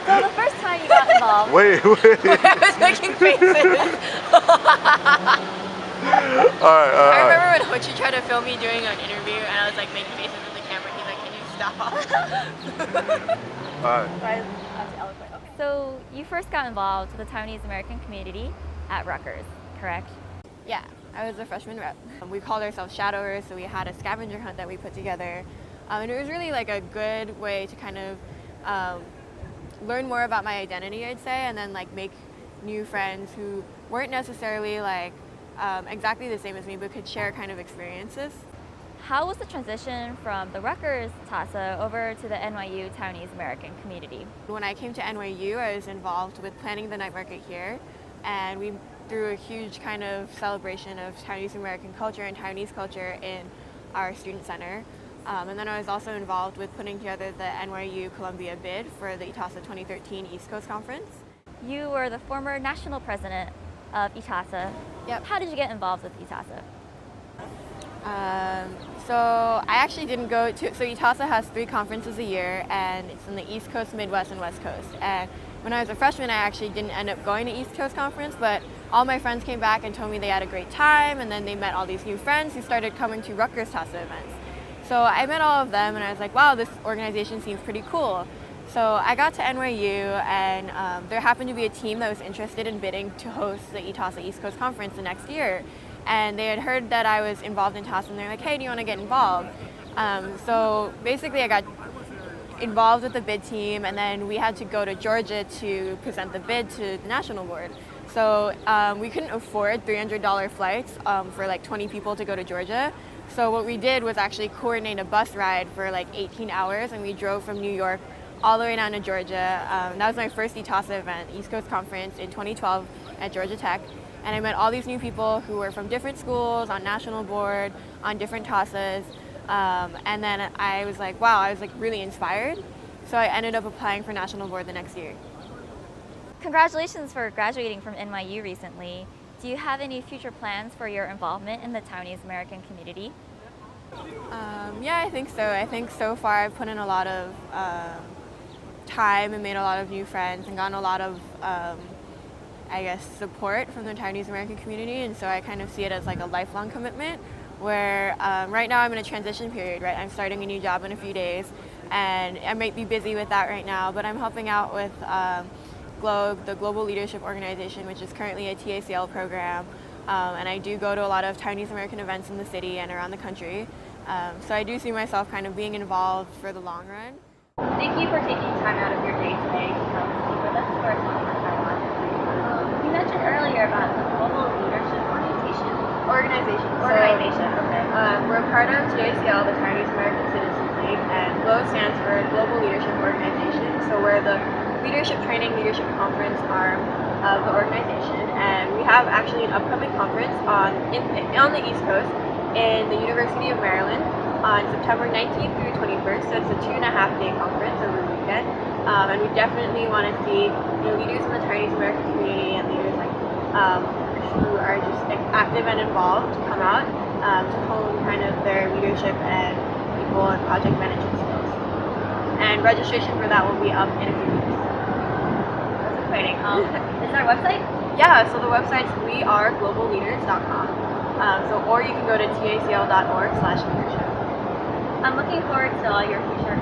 So the first time you got involved. Wait. I was making faces. Alright. I remember when Hochi tried to film me doing an interview and I was like making faces at the camera. He's like, can you stop? Alright. So you first got involved with the Taiwanese American community at Rutgers, correct? Yeah, I was a freshman rep. We called ourselves shadowers, so we had a scavenger hunt that we put together. And it was really like a good way to kind of learn more about my identity, I'd say, and then like make new friends who weren't necessarily like exactly the same as me, but could share kind of experiences. How was the transition from the Rutgers ITASA over to the NYU Taiwanese American community? When I came to NYU, I was involved with planning the night market here, and we threw a huge kind of celebration of Taiwanese American culture and Taiwanese culture in our student center. And then I was also involved with putting together the NYU Columbia bid for the ITASA 2013 East Coast Conference. You were the former national president of ITASA. Yep. How did you get involved with ITASA? So I actually didn't go to, so ITASA has 3 conferences a year, and it's in the East Coast, Midwest, and West Coast. And when I was a freshman, I actually didn't end up going to East Coast Conference, but all my friends came back and told me they had a great time, and then they met all these new friends who started coming to Rutgers ITASA events. So I met all of them, and I was like, wow, this organization seems pretty cool. So I got to NYU, and there happened to be a team that was interested in bidding to host the ITASA East Coast Conference the next year. And they had heard that I was involved in ITASA, and they're like, hey, do you want to get involved? So basically I got involved with the bid team, and then we had to go to Georgia to present the bid to the national board. So we couldn't afford $300 flights for like 20 people to go to Georgia. So what we did was actually coordinate a bus ride for like 18 hours, and we drove from New York all the way down to Georgia. That was my first ITASA event, East Coast Conference in 2012 at Georgia Tech. And I met all these new people who were from different schools, on national board, on different TASAs. And then I was like, wow, I was like really inspired. So I ended up applying for national board the next year. Congratulations for graduating from NYU recently. Do you have any future plans for your involvement in the Taiwanese American community? Yeah, I think so. I think so far I've put in a lot of time and made a lot of new friends and gotten a lot of, I guess, support from the Taiwanese American community. And so I kind of see it as like a lifelong commitment where right now I'm in a transition period, right? I'm starting a new job in a few days, and I might be busy with that right now, but I'm helping out with the Global Leadership Organization, which is currently a TACL program, and I do go to a lot of Taiwanese American events in the city and around the country. So I do see myself kind of being involved for the long run. Thank you for taking time out of your day today to come speak with us to our talk on Taiwan. You mentioned earlier about the Global Leadership Organization. Okay. We're a part of TACL, the Taiwanese American Citizens League, and GLOW stands for Global Leadership Organization. So we're the leadership training, leadership conference arm of the organization, and we have actually an upcoming conference on the East Coast in the University of Maryland on September 19th through 21st. So it's a 2.5-day conference over the weekend, and we definitely want to see leaders in the Taiwanese American community and leaders like who are just active and involved come out to hone kind of their leadership and people and project management skills. And registration for that will be up in a few weeks. That's exciting. Is there a website? Yeah, so the website's wearegloballeaders.com. Or you can go to tacl.org/leadership. I'm looking forward to all your future